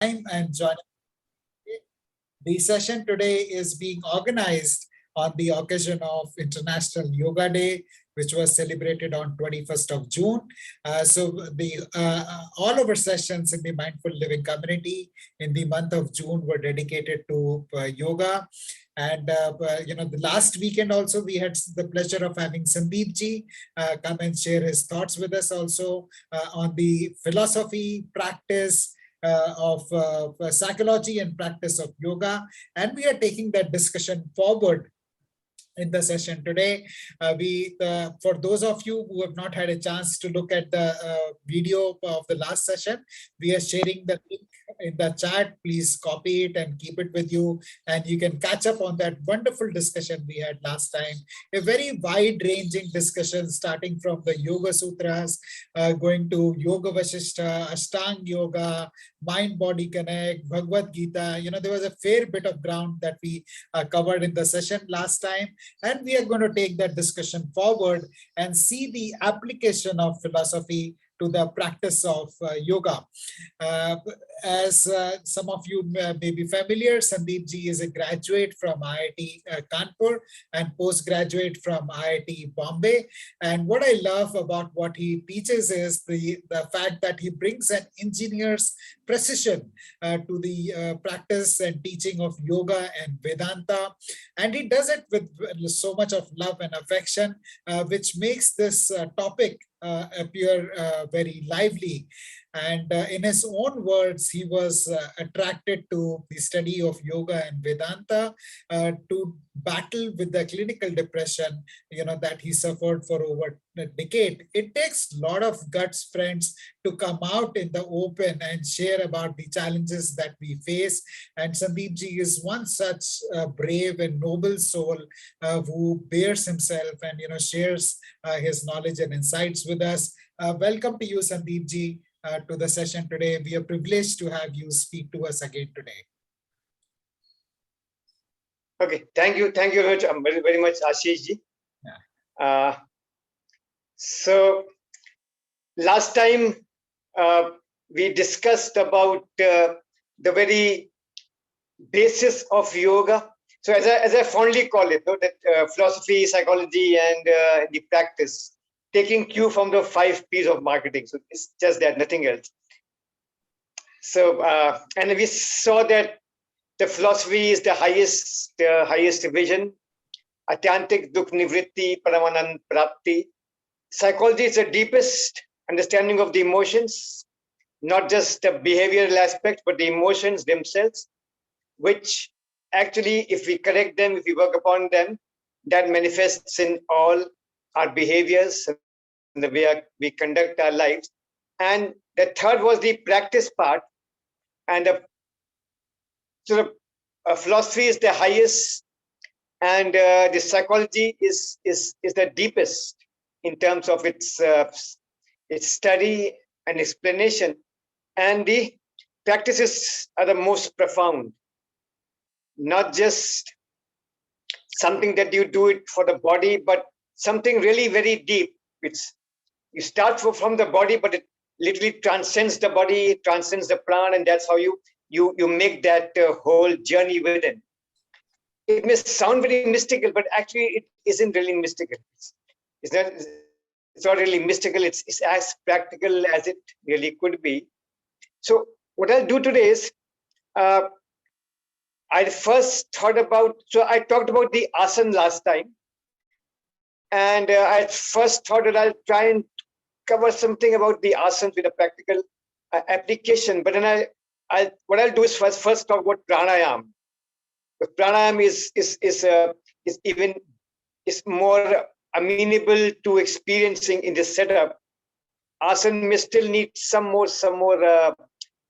and joining. The session today is being organized on the occasion of International Yoga Day, which was celebrated on 21st of June. All of our sessions in the Mindful Living community in the month of June were dedicated to yoga. And the last weekend also we had the pleasure of having Sandeep ji come and share his thoughts with us also on the philosophy, practice, of psychology and practice of yoga. And we are taking that discussion forward in the session today. For those of you who have not had a chance to look at the video of the last session, we are sharing the link in the chat. Please copy it and keep it with you, and you can catch up on that wonderful discussion we had last time. A very wide-ranging discussion starting from the Yoga Sutras, going to Yoga Vasishtha, Ashtanga Yoga, Mind-Body Connect, Bhagavad Gita. There was a fair bit of ground that we covered in the session last time. And we are going to take that discussion forward and see the application of philosophy to the practice of yoga. As some of you may be familiar, Sandeep ji is a graduate from IIT Kanpur and postgraduate from IIT Bombay. And what I love about what he teaches is the fact that he brings an engineer's precision to the practice and teaching of yoga and Vedanta. And he does it with so much of love and affection, which makes this topic appear very lively. And in his own words, he was attracted to the study of yoga and Vedanta to battle with the clinical depression, that he suffered for over a decade. It takes a lot of guts, friends, to come out in the open and share about the challenges that we face. And Sandeep ji is one such brave and noble soul who bears himself and shares his knowledge and insights with us. Welcome to you, Sandeep ji, to the session today. We are privileged to have you speak to us again today. Okay, thank you very much, Ashish ji. Yeah. So last time we discussed about the very basis of yoga. So as I fondly call it, that philosophy, psychology, and the practice, taking cue from the 5 P's of marketing. So it's just that, nothing else. So and we saw that the philosophy is the highest vision. Atyantik dukh nivritti paramanand prapti. Psychology is the deepest understanding of the emotions, not just the behavioral aspect, but the emotions themselves, which actually, if we correct them, if we work upon them, that manifests in all our behaviors and the way we conduct our lives. And the third was the practice part. And philosophy is the highest, and the psychology is the deepest in terms of its study and explanation. And the practices are the most profound, not just something that you do it for the body, but something really very deep. You start from the body, but it literally transcends the body, transcends the pran, and that's how you make that whole journey within. It may sound very mystical, but actually it isn't really mystical. It's not really mystical. It's as practical as it really could be. So what I'll do today is, I first thought about, so I talked about the asana last time. And I first thought that I'll try and cover something about the asanas with a practical application. But then what I'll do is first talk about pranayama. Pranayama is more amenable to experiencing in this setup. Asana may still need some more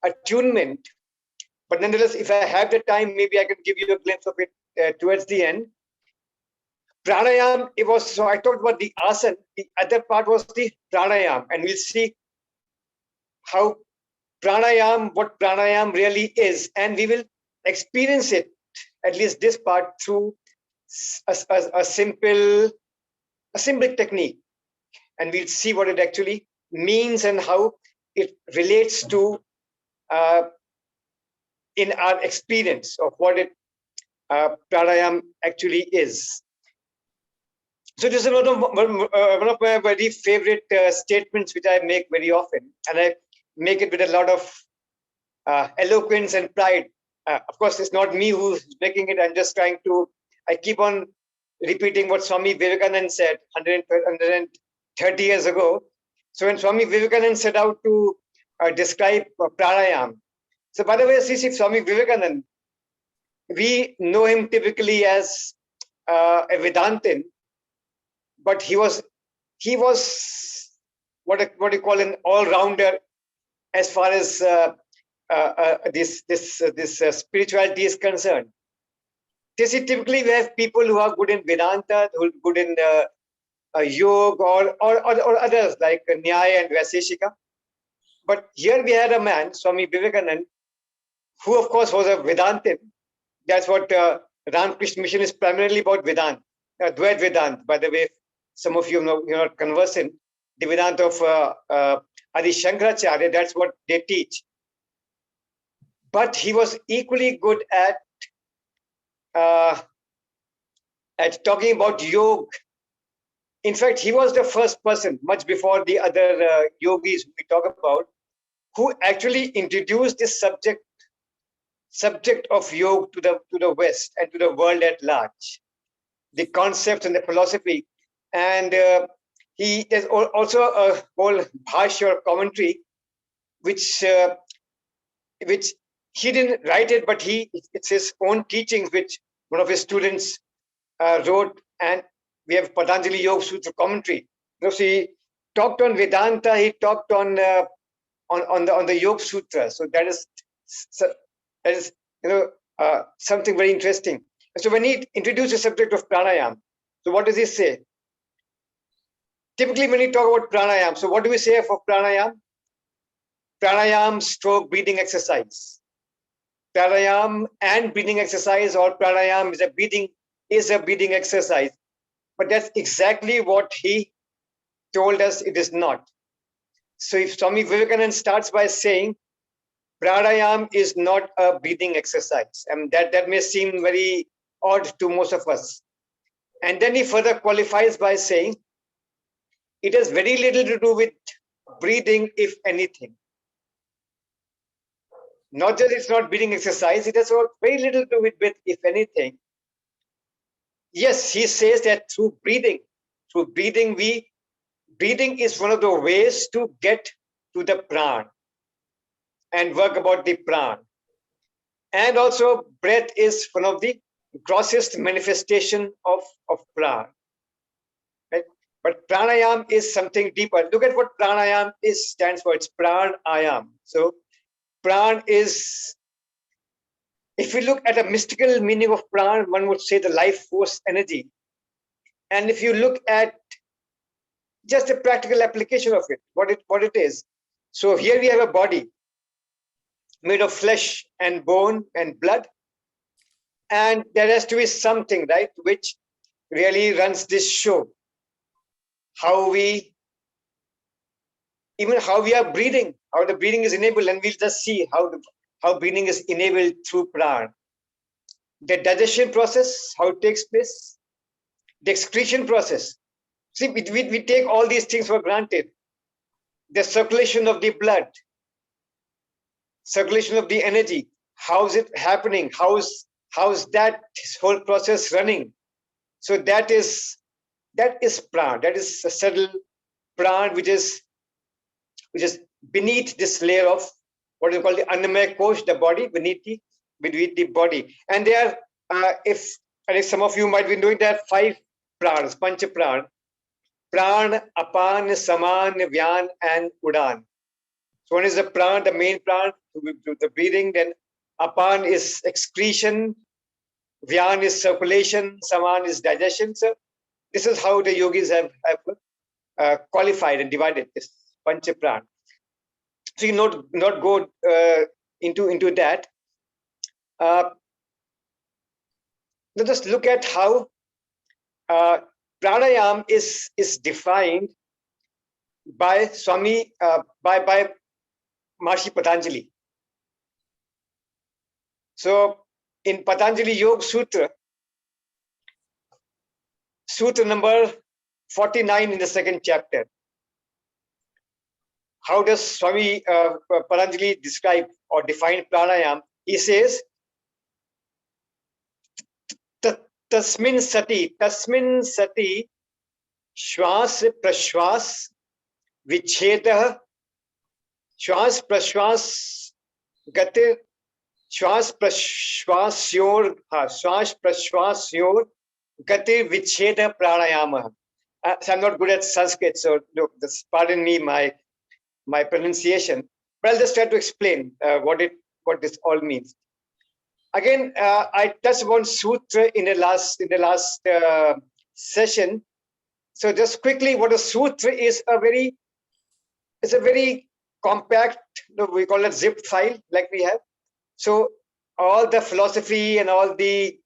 attunement. But nonetheless, if I have the time, maybe I can give you a glimpse of it towards the end. Pranayam, so I talked about the asana. The other part was the pranayam, and we'll see what pranayam really is, and we will experience it, at least this part, through a simple technique, and we'll see what it actually means and how it relates to in our experience of what pranayam actually is. So this is one of my very favorite statements, which I make very often, and I make it with a lot of eloquence and pride. Of course, it's not me who's making it. I'm just I keep on repeating what Swami Vivekanand said 130 years ago. So when Swami Vivekanand set out to describe pranayam, so by the way, see Swami Vivekanand, we know him typically as a Vedantin, but he was what you call an all-rounder as far as this spirituality is concerned. You see, typically we have people who are good in Vedanta, who are good in yoga or others like Nyaya and Vaiseshika. But here we had a man, Swami Vivekanand, who of course was a Vedantin. That's what Ramakrishna Mission is primarily about, Vedant, Dvait Vedant. By the way, some of you know you're not conversant. The Vedanta of Adi Shankaracharya, that's what they teach. But he was equally good at talking about yoga. In fact, he was the first person, much before the other yogis we talk about, who actually introduced this subject of yoga to the West and to the world at large, the concepts and the philosophy. And he is also a whole bhashya or commentary, which he didn't write it, but it's his own teachings, which one of his students wrote, and we have Patanjali Yoga Sutra commentary. So he talked on Vedanta, he talked on the Yoga Sutra. So that is something very interesting. So when he introduced the subject of pranayam, so what does he say? Typically, when you talk about pranayam, so what do we say for pranayam? Pranayam stroke breathing exercise. Pranayam and breathing exercise, or pranayam is a breathing exercise. But that's exactly what he told us it is not. So if Swami Vivekananda starts by saying pranayam is not a breathing exercise, and that may seem very odd to most of us. And then he further qualifies by saying it has very little to do with breathing, if anything. Not just it's not breathing exercise, it has very little to do with if anything. Yes, he says that through breathing breathing is one of the ways to get to the pran and work about the pran. And also breath is one of the grossest manifestation of pran. Right? But pranayam is something deeper. Look at what pranayam stands for. It's pranayam. So pran is, if we look at a mystical meaning of pran, one would say the life force energy. And if you look at just a practical application of it, what it is. So here we have a body made of flesh and bone and blood. And there has to be something, right, which really runs this show. How we are breathing, how the breathing is enabled, and we'll just see how breathing is enabled through pran. The digestion process, how it takes place, the excretion process. See, we take all these things for granted. The circulation of the blood, circulation of the energy, how's it happening? How's that whole process running? So that is pran. That is a subtle pran, which is beneath this layer of what is called the annamaya kosh, the body, beneath the body. And there are, if some of you might be knowing, there are 5 prans, pancha pran. Pran, apan, saman, vyan, and udan. So one is the pran, the main pran, the breathing. Then apan is excretion, vyan is circulation, saman is digestion. So this is how the yogis have qualified and divided this pancha pran. So you not go into that. Let us look at how pranayam is defined by Swami by Maharishi Patanjali. So in Patanjali Yoga Sutra, Sutra number 49 in the second chapter, how does Swami Patanjali describe or define pranayam? He says, tasmin sati, shwas prashwas, vicheda, shwas prashwas, gati, shwas prashwasyor, shwas prashwasyor, gati vicheda pranayama. So I'm not good at Sanskrit, so look, pardon me my pronunciation, but I'll just try to explain what this all means. Again, I touched upon sutra in the last session. So just quickly, what a sutra is a very compact, we call it zip file like we have. So all the philosophy and all the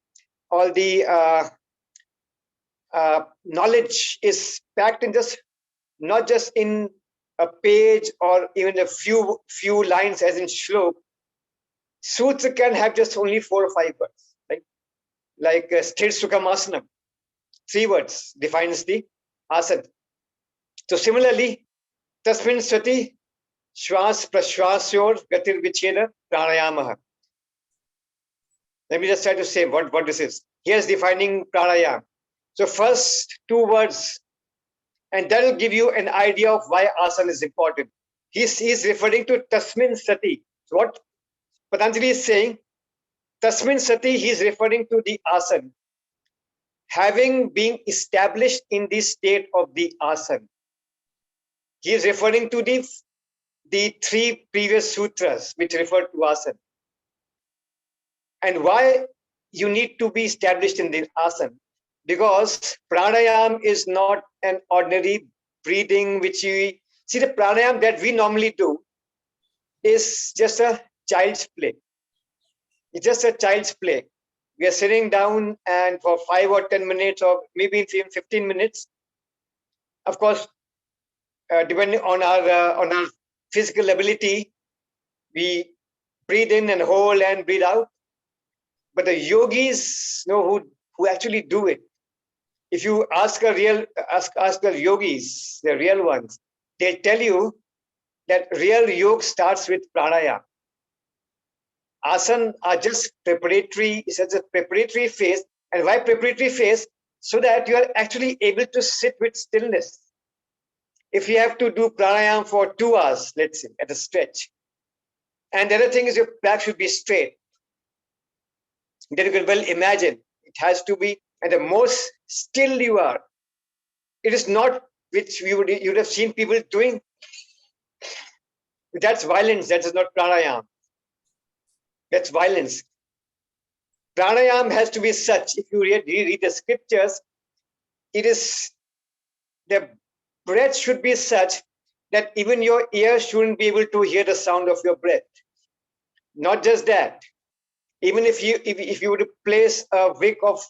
knowledge is packed in just not just in a page or even a few lines as in shlok. Sutra can have just only 4 or 5 words, like Sthir Sukham Asanam. 3 words defines the asana. So similarly, Tasmin Sati Shwas Prashwasyor Gatir Vicheda Pranayama. Let me just try to say what this is. Here's defining pranayama. So first 2 words, and that will give you an idea of why asana is important. He's referring to Tasmin Sati. So what Patanjali is saying, Tasmin Sati, he is referring to the asana, having been established in the state of the asana. He is referring to the 3 previous sutras which refer to asana. And why you need to be established in the asana? Because pranayam is not an ordinary breathing which we see. The pranayam that we normally do is just a child's play. It's just a child's play. We are sitting down and for 5 or 10 minutes or maybe even 15 minutes, of course, depending on our physical ability, we breathe in and hold and breathe out. But the yogis know who actually do it. If you ask the yogis, the real ones, they'll tell you that real yoga starts with pranayama. Asana are just preparatory, it's a preparatory phase. And why preparatory phase? So that you are actually able to sit with stillness. If you have to do pranayama for 2 hours, let's say, at a stretch, and the other thing is your back should be straight, then you can well imagine it has to be, and the most still you are, it is not which you would have seen people doing. That's violence. That is not pranayama. That's violence. Pranayama has to be such. If you read the scriptures, it is the breath should be such that even your ear shouldn't be able to hear the sound of your breath. Not just that. Even if you were to place a wick of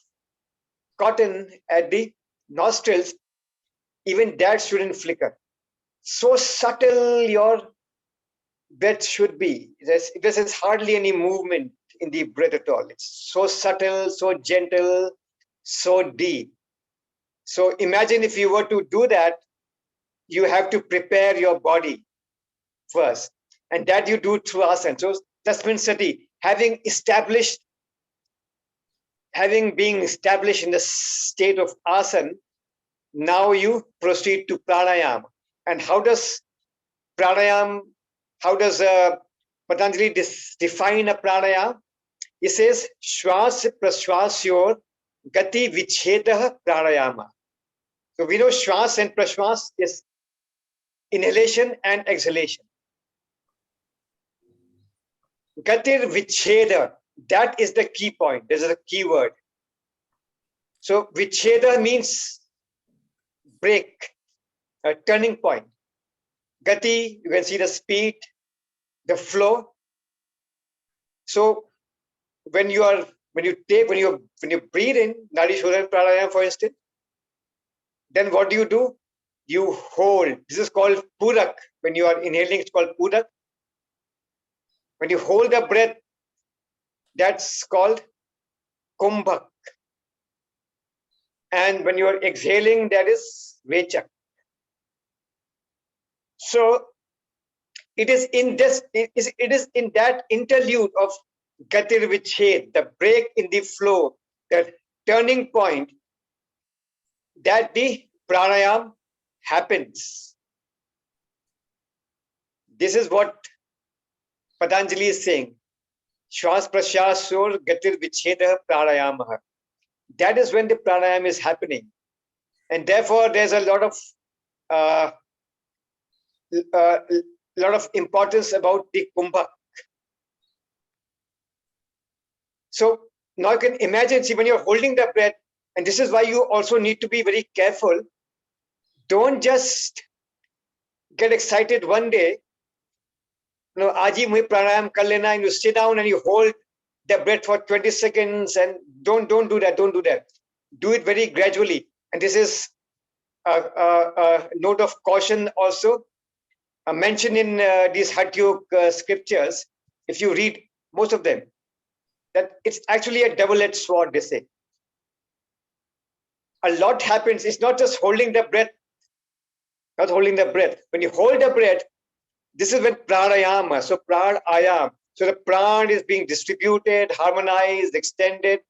cotton at the nostrils, even that shouldn't flicker. So subtle your breath should be. There's hardly any movement in the breath at all. It's so subtle, so gentle, so deep. So imagine if you were to do that, you have to prepare your body first. And that you do through asana. So Tasmin Sati, having been established in the state of asana, now you proceed to pranayama. And how does Patanjali define a pranayama? He says, Shwas prashwasyor gati vicheda pranayama. So we know Shwas and prashwas is inhalation and exhalation. Gatir vicheda, that is the key point. This is a key word. So vicheda means break, a turning point. Gati, you can see the speed, the flow. So when you breathe in Nadi Shodhana Pranayama, for instance, then what do? You hold. This is called purak. When you are inhaling, it's called purak. When you hold the breath, That's called kumbhak. And when you are exhaling, that is rechak. So it is in this, it is in that interlude of gatir viched, the break in the flow, that turning point, that the pranayam happens. This is what Patanjali is saying. Shwas prasyasur gatir vicheda pranayama. That is when the pranayam is happening. And therefore, there's a lot of importance about the kumbhak. So now you can imagine, see, when you're holding the breath, and this is why you also need to be very careful. Don't just get excited one day. Aji mui pranayam kar lena, and you sit down and you hold the breath for 20 seconds, and don't do that. Don't do that. Do it very gradually. And this is a note of caution also mentioned in these Hatha Yoga scriptures. If you read most of them, that it's actually a double-edged sword, they say. A lot happens. It's not just holding the breath, not holding the breath. When you hold the breath, this is when pranayama, so pranayam. So the pran is being distributed, harmonized, extended.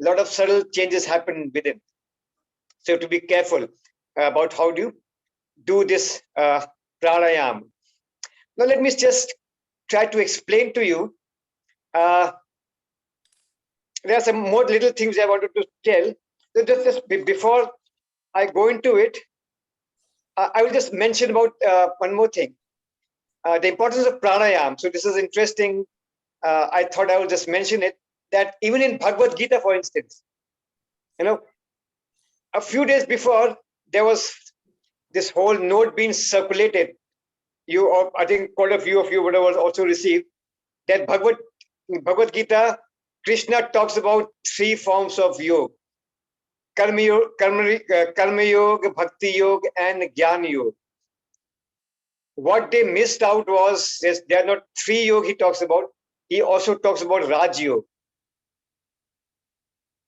A lot of subtle changes happen within. So you have to be careful about how do you do this pranayam. Now let me just try to explain to you. There are some more little things I wanted to tell. So just before I go into it, I will just mention about one more thing. The importance of pranayam. So this is interesting. I thought I will just mention it, that even in Bhagavad Gita, for instance, a few days before, there was this whole note being circulated. I think quite a few of you would have also received that Bhagavad Gita, Krishna talks about 3 forms of yoga: Karma Yoga, Bhakti Yoga, and Jnana Yoga. What they missed out was, there are not 3 yoga he talks about. He also talks about Raj Yoga.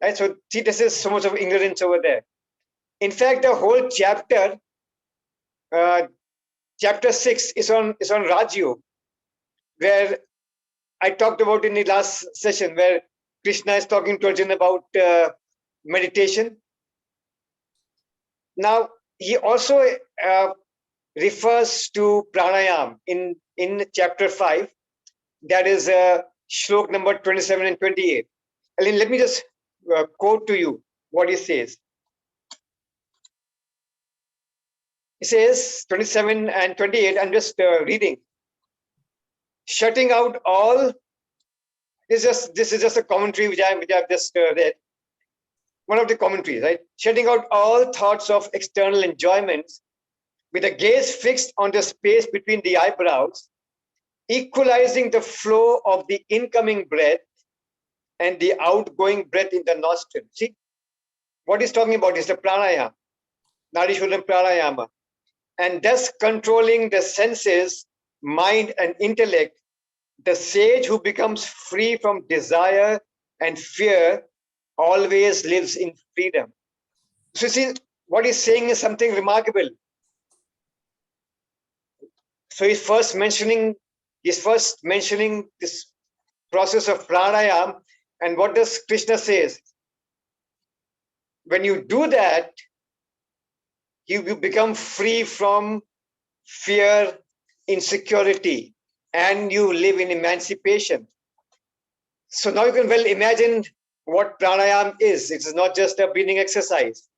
Right? So see, this is so much of ignorance over there. In fact, the whole chapter, chapter 6 is on Raj Yoga, where I talked about in the last session, where Krishna is talking to Arjuna about meditation. Now, he also refers to pranayam in chapter 5. That is shlok number 27 and 28. Let me just quote to you what he says. He says 27 and 28, I'm just reading. Shutting out all, this is just a commentary which I've just read. One of the commentaries, right? Shutting out all thoughts of external enjoyments with a gaze fixed on the space between the eyebrows, equalizing the flow of the incoming breath and the outgoing breath in the nostril. See, what he's talking about is the pranayama, Nadishwaram pranayama, and thus controlling the senses, mind, and intellect. The sage who becomes free from desire and fear always lives in freedom. So see, what he's saying is something remarkable. So he's first mentioning this process of pranayam, and what does Krishna says? When you do that, you become free from fear, insecurity, and you live in emancipation. So now you can well imagine what pranayam is. It's not just a breathing exercise.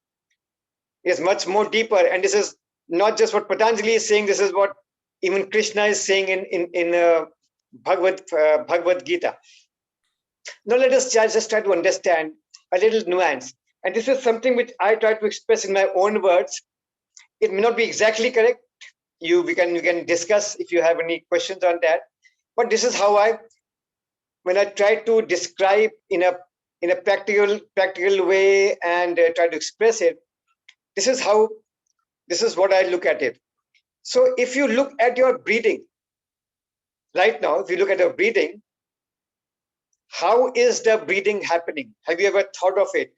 It's much more deeper. And this is not just what Patanjali is saying, this is what even Krishna is saying in Bhagavad Gita. Now let us just try to understand a little nuance. And this is something which I try to express in my own words. It may not be exactly correct. We can discuss if you have any questions on that. But this is how when I try to describe in a practical way and try to express it, this is what I look at it. So if you look at your breathing right now, if you look at your breathing, how is the breathing happening? Have you ever thought of it?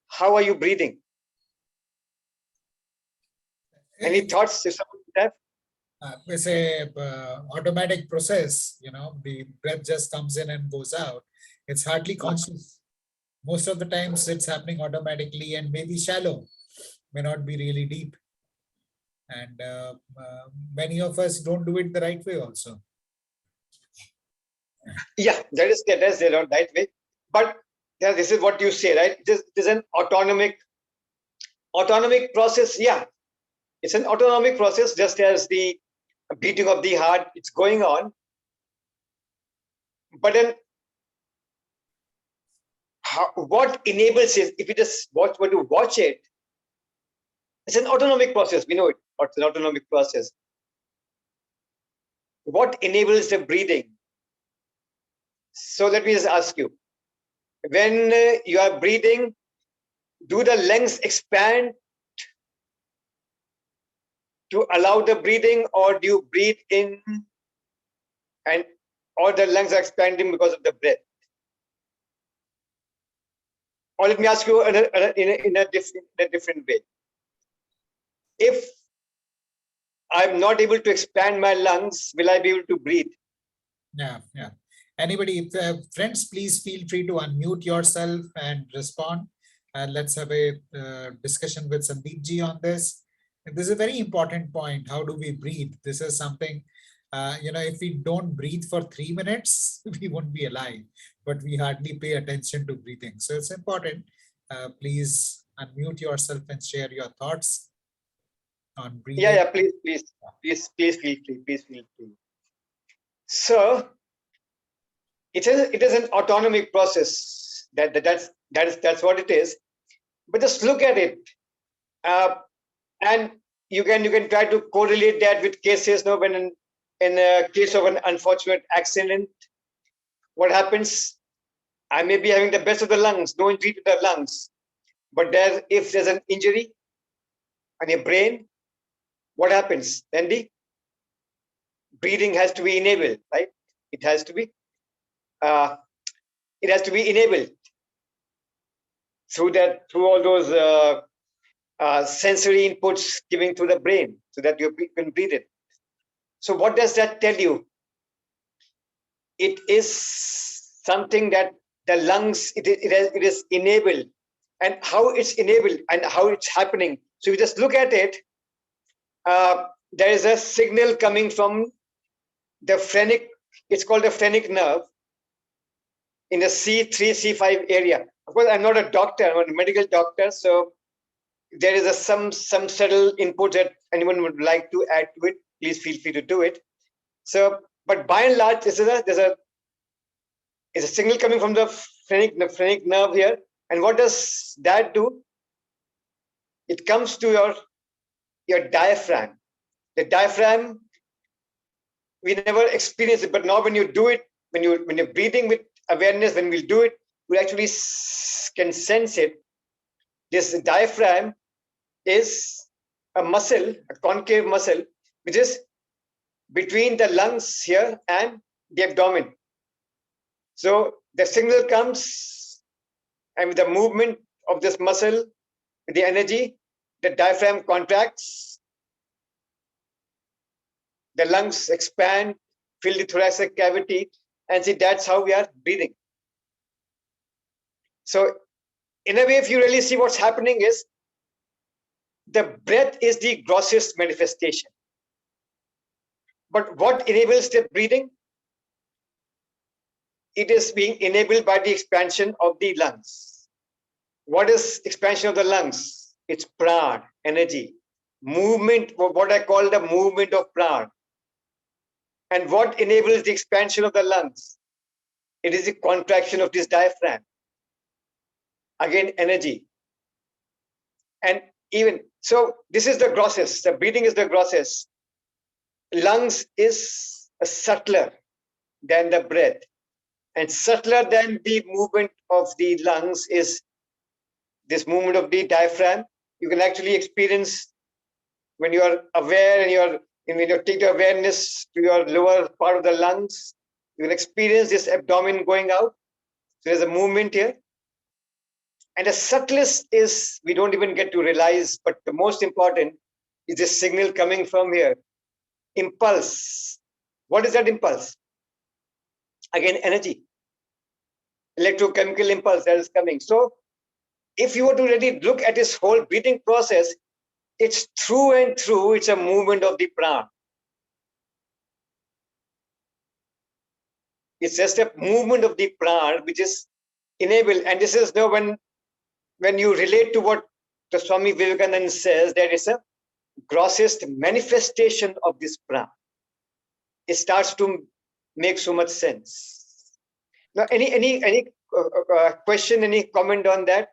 How are you breathing? Any thoughts? If someone would have? It's a automatic process, the breath just comes in and goes out. It's hardly conscious. Most of the times it's happening automatically and maybe shallow, may not be really deep. And many of us don't do it the right way also. Yeah, that's the right way. But this is what you say, right? This is an autonomic process. Yeah, it's an autonomic process, just as the beating of the heart, it's going on. But then what enables it? If you just were to watch it, it's an autonomic process. We know it. It's an autonomic process. What enables the breathing? So let me just ask you, when you are breathing, do the lungs expand to allow the breathing, or do you breathe in and or the lungs are expanding because of the breath? Or let me ask you in a different way. If I'm not able to expand my lungs, will I be able to breathe? Yeah. Anybody, friends, please feel free to unmute yourself and respond. And let's have a discussion with Sandeep ji on this. This is a very important point. How do we breathe? This is something, if we don't breathe for 3 minutes, we won't be alive, but we hardly pay attention to breathing. So it's important. Please unmute yourself and share your thoughts on breathing. Yeah, please feel free. So it is an autonomic process. That's what it is. But just look at it, and you can try to correlate that with cases. No, when in a case of an unfortunate accident, what happens? I may be having the best of the lungs, no injury to the lungs, but if there's an injury on your brain, what happens? Then the breathing has to be enabled, right? It has to be enabled through all those sensory inputs giving to the brain, so that you can breathe it. So what does that tell you? It is something that the lungs, it is enabled, and how it's enabled and how it's happening. So you just look at it. There is a signal coming from the phrenic. It's called the phrenic nerve in the C3, C5 area. Of course, I'm not a doctor. I'm a medical doctor, so there is some subtle input that anyone would like to add to it. Please feel free to do it. So, but by and large, there's a signal coming from the phrenic nerve here. And what does that do? It comes to your diaphragm. The diaphragm, we never experience it, but now when you do it, when you're breathing with awareness, when we do it, we actually can sense it. This diaphragm is a muscle, a concave muscle, which is between the lungs here and the abdomen. So the signal comes, and with the movement of this muscle, with the energy, the diaphragm contracts, the lungs expand, fill the thoracic cavity, and see, that's how we are breathing. So in a way, if you really see what's happening is, the breath is the grossest manifestation. But what enables the breathing? It is being enabled by the expansion of the lungs. What is expansion of the lungs? It's prana, energy, movement, what I call the movement of prana. And what enables the expansion of the lungs? It is the contraction of this diaphragm. Again, energy. And even so, this is the grossest. The breathing is the grossest. Lungs is subtler than the breath. And subtler than the movement of the lungs is this movement of the diaphragm. You can actually experience when you are aware and when you take the awareness to your lower part of the lungs, You will experience this abdomen going out. So there's a movement here. And the subtlest is we don't even get to realize, but the most important is this signal coming from here. Impulse. What is that impulse? Again, energy. Electrochemical impulse that is coming. So if you were to really look at this whole breathing process, it's through and through, it's a movement of the prana. It's just a movement of the prana which is enabled. And this is when you relate to what the Swami Vivekanand says, there is a grossest manifestation of this prana. It starts to make so much sense. Now, any question, any comment on that?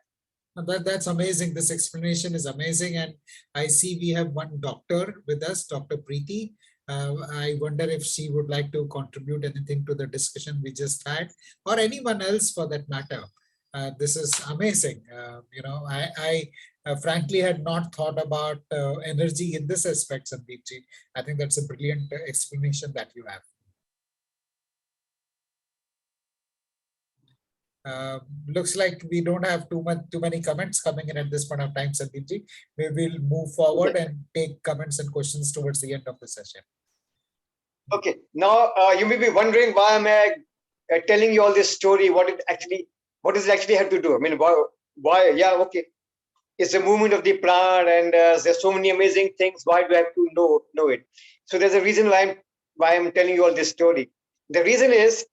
That's amazing. This explanation is amazing. And I see we have one doctor with us, Dr. Preeti. I wonder if she would like to contribute anything to the discussion we just had, or anyone else for that matter. This is amazing. I frankly had not thought about energy in this aspect, Sandeepji. I think that's a brilliant explanation that you have. Looks like we don't have too many comments coming in at this point of time, Sandeepji. We will move forward and take comments and questions towards the end of the session. Okay. Now you may be wondering why am I telling you all this story? What does it actually have to do? I mean, why? Yeah, okay. It's a movement of the prana, and there's so many amazing things. Why do I have to know it? So there's a reason why I'm telling you all this story. The reason is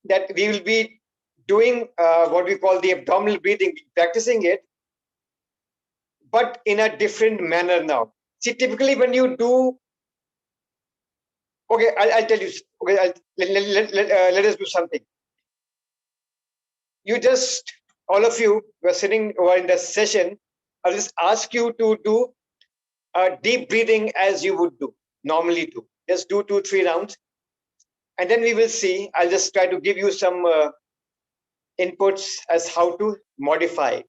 that we will be doing what we call the abdominal breathing, practicing it, but in a different manner now. See, typically when you do, okay, I'll tell you. Okay, let us do something. You just, all of you were sitting over in the session, I'll just ask you to do deep breathing as you would normally do. Just do 2-3 rounds. And then we will see. I'll just try to give you some inputs as how to modify it.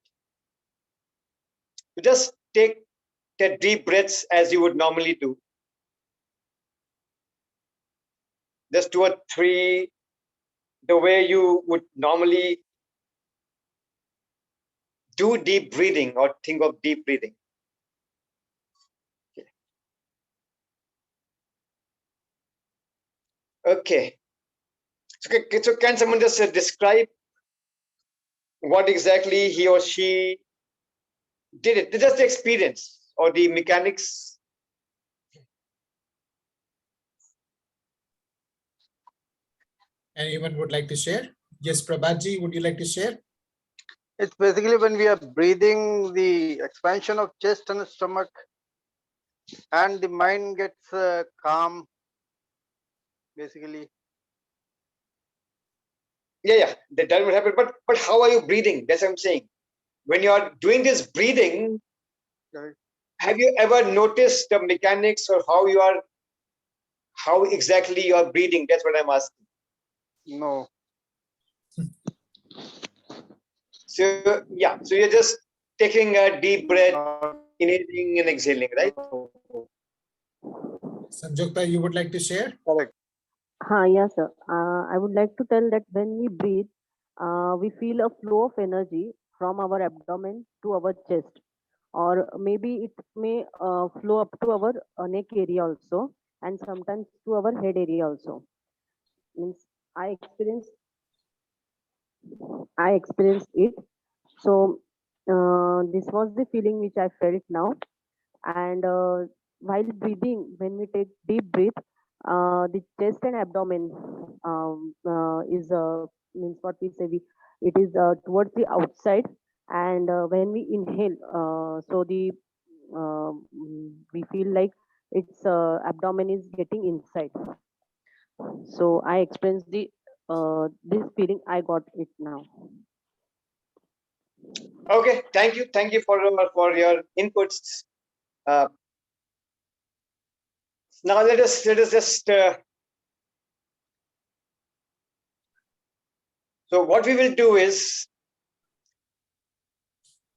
You just take the deep breaths as you would normally do. Just 2 or 3, the way you would normally do deep breathing or think of deep breathing. Okay. So can someone just describe what exactly he or she did it? Just the experience or the mechanics. Anyone would like to share? Yes, Prabhatji, would you like to share? It's basically when we are breathing, the expansion of chest and stomach, and the mind gets calm, basically. Yeah, that will happen. But how are you breathing? That's what I'm saying. When you are doing this breathing, have you ever noticed the mechanics or how exactly you are breathing? That's what I'm asking. No. So yeah, so you're just taking a deep breath, inhaling and exhaling, right? Sanjukta, you would like to share? Correct. Yes, sir. I would like to tell that when we breathe, we feel a flow of energy from our abdomen to our chest, or maybe it may flow up to our neck area also, and sometimes to our head area also. Means I experienced it. So this was the feeling which I felt now. And while breathing, when we take deep breath, the chest and abdomen is means what we say, it is towards the outside, and when we inhale, so the we feel like its abdomen is getting inside. So I experienced this feeling. I got it now. Okay, thank you for your inputs. Now let us just so what we will do is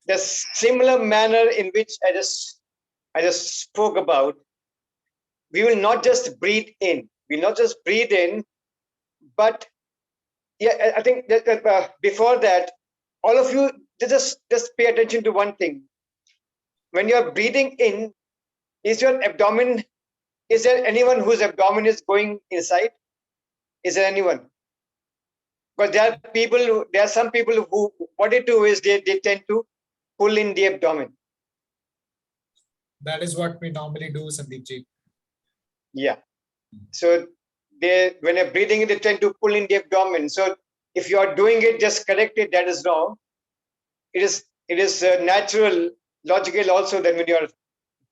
the similar manner in which I just spoke about. We will not just breathe in. We'll not just breathe in, But yeah, I think that before that, all of you just pay attention to one thing. When you're breathing in, is your abdomen, is there anyone whose abdomen is going inside? Is there anyone? But there are some people who, what they do is they tend to pull in the abdomen. That is what we normally do, Sandeep ji. Yeah. So when they're breathing in, they tend to pull in the abdomen. So if you are doing it, just correct it. That is wrong. It is natural, logical also that when you are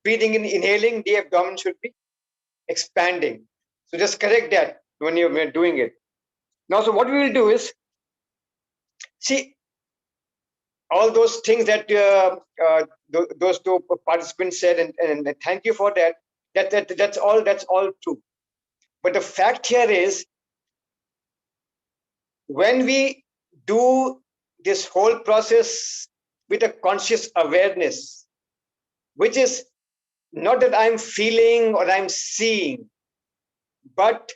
breathing in, inhaling, the abdomen should be expanding. So just correct that when you're doing it. Now, so what we will do is, see, all those things that those two participants said, and thank you for that. That's all true. But the fact here is, when we do this whole process with a conscious awareness, which is not that I'm feeling or I'm seeing, but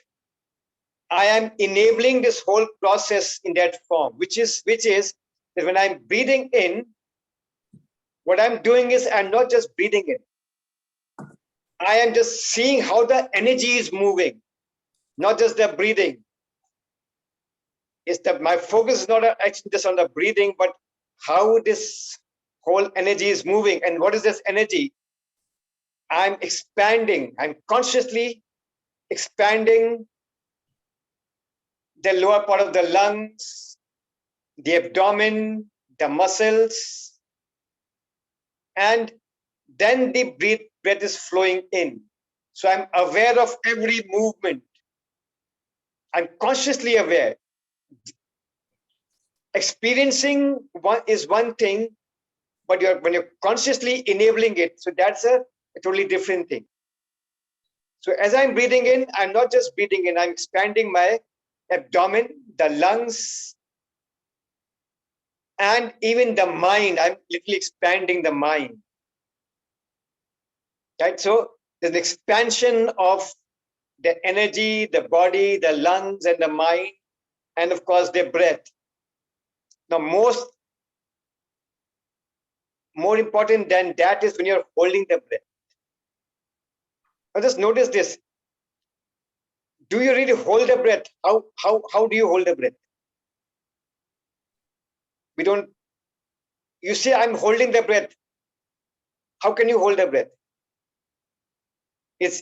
I am enabling this whole process in that form, which is that when I'm breathing in, what I'm doing is I'm not just breathing in. I am just seeing how the energy is moving, not just the breathing. It's that my focus is not actually just on the breathing, but how this whole energy is moving. And what is this energy? I'm expanding. I'm consciously expanding the lower part of the lungs, the abdomen, the muscles, and then the breath is flowing in. So I'm aware of every movement. I'm consciously aware. Experiencing is one thing, but when you're consciously enabling it, so that's a totally different thing. So as I'm breathing in, I'm not just breathing in, I'm expanding my abdomen, the lungs, and even the mind. I'm literally expanding the mind. Right? So there's an expansion of the energy, the body, the lungs, and the mind, and of course the breath. Now, more important than that is when you're holding the breath. Now just notice this. Do you really hold the breath? How do you hold the breath? We don't. You say, I'm holding the breath. How can you hold the breath? It's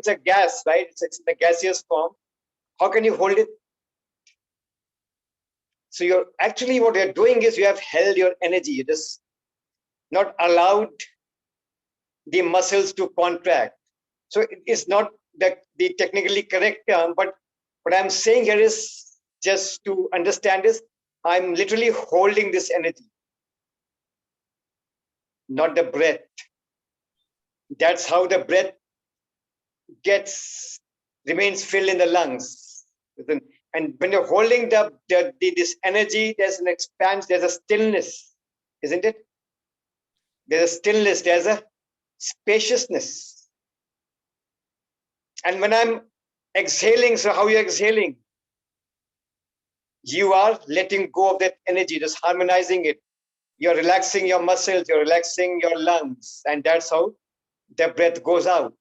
a gas, right? It's in the gaseous form. How can you hold it? So you're actually, what you're doing is you have held your energy. You just not allowed the muscles to contract. So it's not the technically correct term, but what I'm saying here is, just to understand this, I'm literally holding this energy, not the breath. That's how the breath remains filled in the lungs. And when you're holding this energy, there's an expanse, there's a stillness, isn't it? There's a stillness, there's a spaciousness. And when I'm exhaling, so how are you exhaling? You are letting go of that energy, just harmonizing it. You're relaxing your muscles, you're relaxing your lungs, and that's how the breath goes out.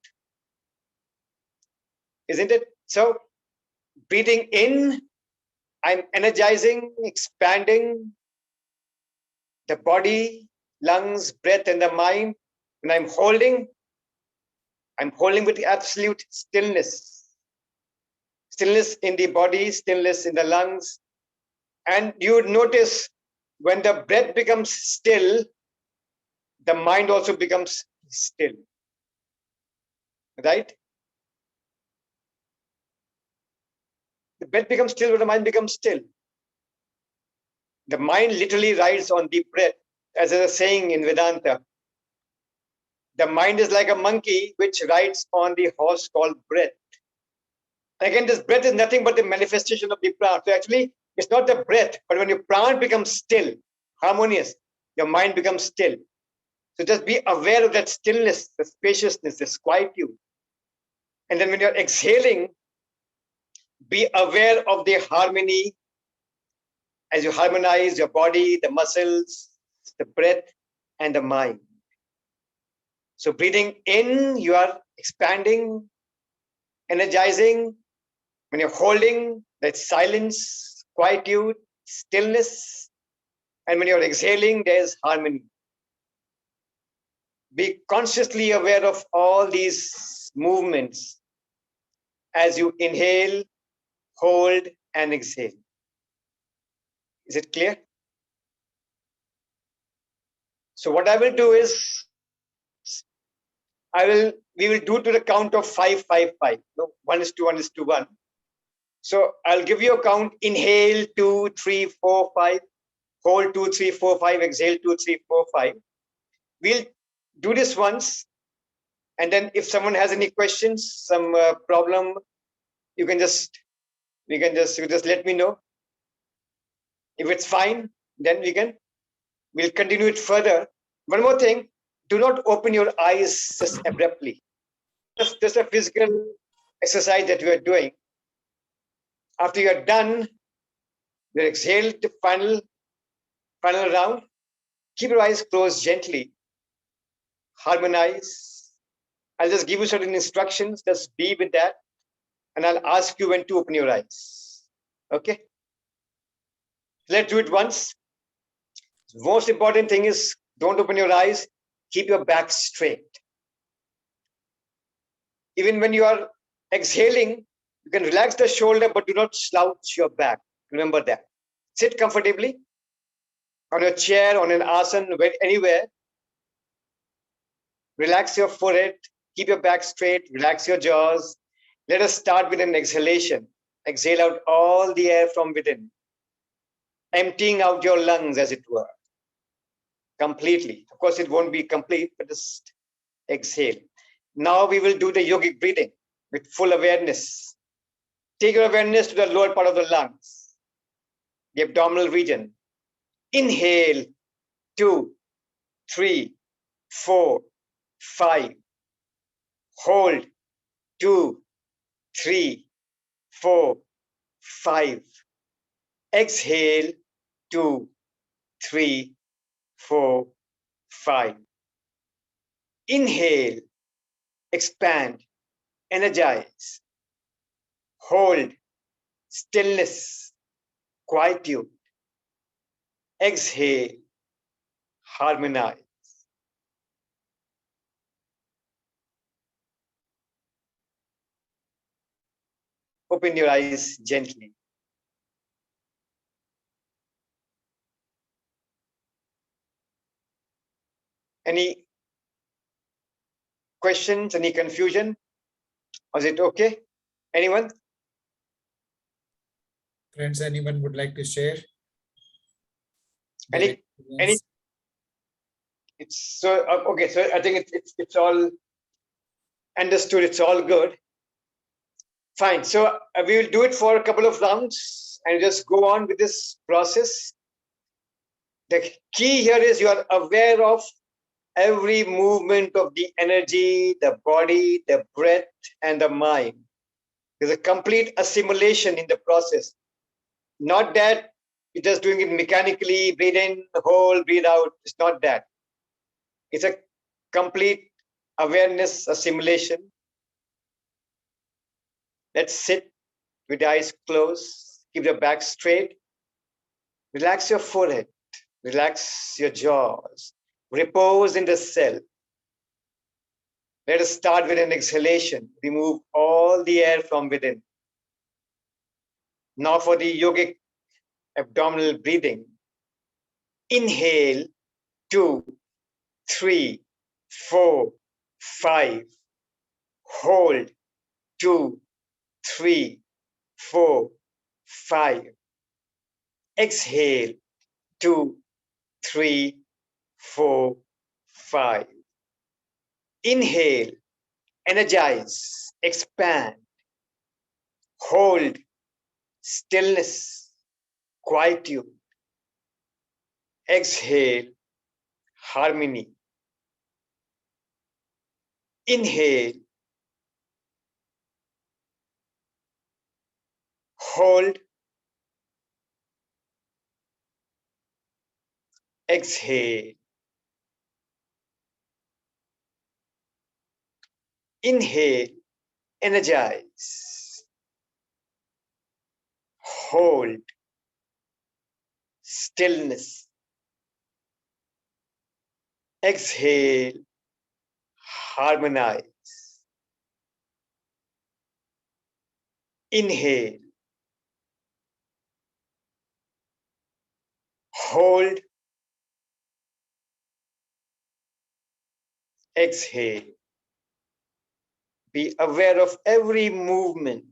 Isn't it? So breathing in, I'm energizing, expanding the body, lungs, breath, and the mind. When I'm holding with the absolute stillness. Stillness in the body, stillness in the lungs. And you would notice when the breath becomes still, the mind also becomes still. Right? The breath becomes still, but the mind becomes still. The mind literally rides on the breath, as there's a saying in Vedanta. The mind is like a monkey which rides on the horse called breath. Again, this breath is nothing but the manifestation of the prana. So actually, it's not the breath, but when your prana becomes still, harmonious, your mind becomes still. So just be aware of that stillness, the spaciousness, the quietude. And then when you're exhaling, Be aware of the harmony as you harmonize your body, the muscles, the breath, and the mind. So breathing in, you are expanding, energizing. When you're holding, that's silence, quietude, stillness. And when you're exhaling, there's harmony. Be consciously aware of all these movements as you inhale, hold, and exhale. Is it clear? So what I will do is, we will do to the count of 5, 5, 5. No, 1 is to 1 is to 1. So I'll give you a count. Inhale 2, 3, 4, 5. Hold 2, 3, 4, 5. Exhale 2, 3, 4, 5. We'll do this once, and then if someone has any questions, some problem, you just let me know. If it's fine, then we'll continue it further. One more thing, do not open your eyes just abruptly. Just a physical exercise that we are doing. After you're done, you exhale to final round. Keep your eyes closed gently. Harmonize. I'll just give you certain instructions. Just be with that. And I'll ask you when to open your eyes. Okay? Let's do it once. The most important thing is don't open your eyes. Keep your back straight. Even when you are exhaling, you can relax the shoulder, but do not slouch your back. Remember that. Sit comfortably on your chair, on an asan, anywhere. Relax your forehead. Keep your back straight. Relax your jaws. Let us start with an exhalation. Exhale out all the air from within, emptying out your lungs, as it were, completely. Of course, it won't be complete, but just exhale. Now we will do the yogic breathing with full awareness. Take your awareness to the lower part of the lungs, the abdominal region. Inhale, 2, 3, 4, 5. Hold, 2, 3, 4, 5. Exhale, 2, 3, 4, 5. Inhale, expand, energize. Hold, stillness, quietude. Exhale, harmonize. Open your eyes gently. Any questions, any confusion? Was it okay? Anyone? Friends, anyone would like to share? Any? It's so okay. So I think it's all understood. It's all good. Fine. So we will do it for a couple of rounds and just go on with this process. The key here is you are aware of every movement of the energy, the body, the breath, and the mind. There's a complete assimilation in the process. Not that you're just doing it mechanically, breathe in, hold, breathe out. It's not that. It's a complete awareness assimilation. Let's sit with the eyes closed, keep your back straight. Relax your forehead, relax your jaws, repose in the self. Let us start with an exhalation. Remove all the air from within. Now for the yogic abdominal breathing. Inhale, 2, 3, 4, 5. Hold, 2, 3, 4, 5. Exhale, 2, 3, 4, 5. Inhale, energize, expand. Hold, stillness, quietude. Exhale, harmony. Inhale, hold, exhale, inhale, energize, hold, stillness, exhale, harmonize, inhale, hold, exhale. Be aware of every movement.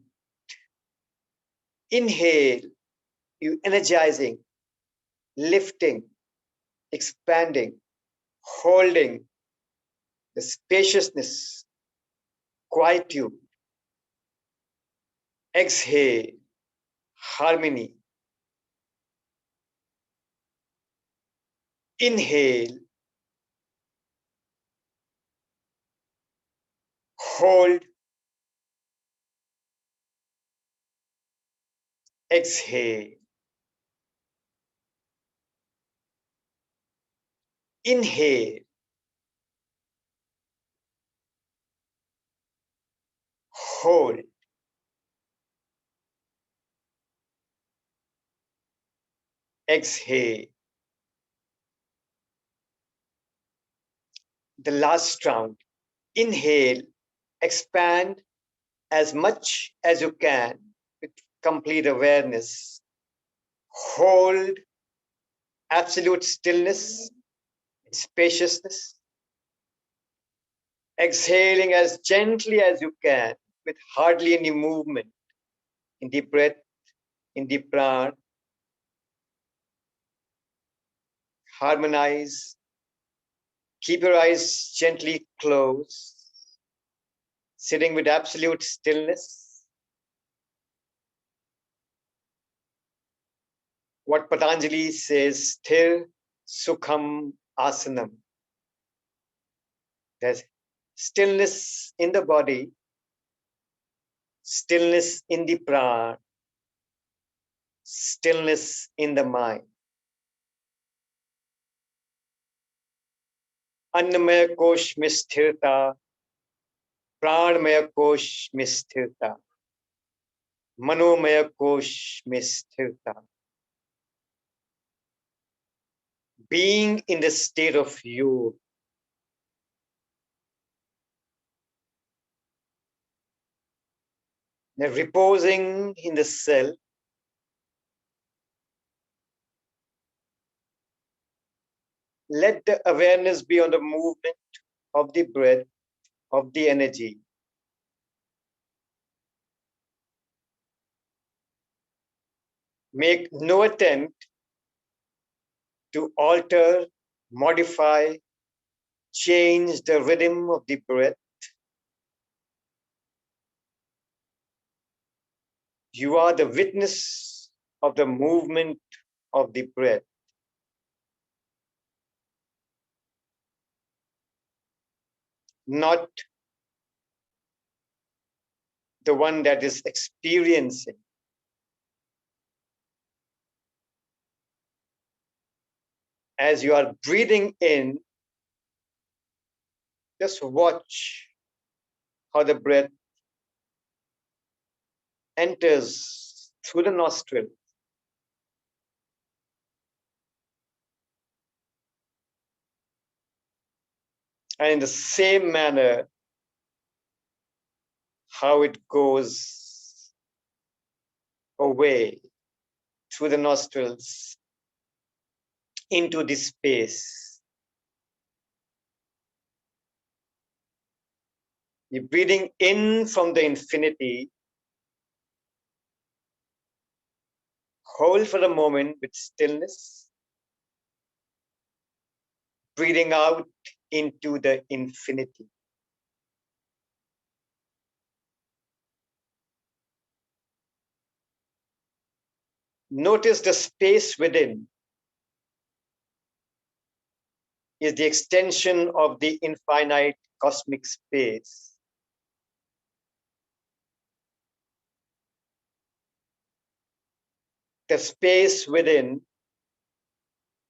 Inhale, you energizing, lifting, expanding, holding the spaciousness, quietude. Exhale, harmony. Inhale, hold, exhale. Inhale, hold, exhale. The last round. Inhale, expand as much as you can with complete awareness. Hold, absolute stillness, spaciousness. Exhaling as gently as you can with hardly any movement in the breath, in the prana. Harmonize. Keep your eyes gently closed, sitting with absolute stillness. What Patanjali says, sthir sukham asanam. There's stillness in the body, stillness in the prana, stillness in the mind. Annamaya kosh mein sthirta, pranmaya kosh mein sthirta, manomaya kosh mein sthirta. Being in the state of yoga, reposing in the self, let the awareness be on the movement of the breath, of the energy. Make no attempt to alter, modify, change the rhythm of the breath. You are the witness of the movement of the breath. Not the one that is experiencing. As you are breathing in, just watch how the breath enters through the nostril. And in the same manner, how it goes away through the nostrils into the space. You're breathing in from the infinity. Hold for a moment with stillness. Breathing out into the infinity. Notice the space within is the extension of the infinite cosmic space. the space within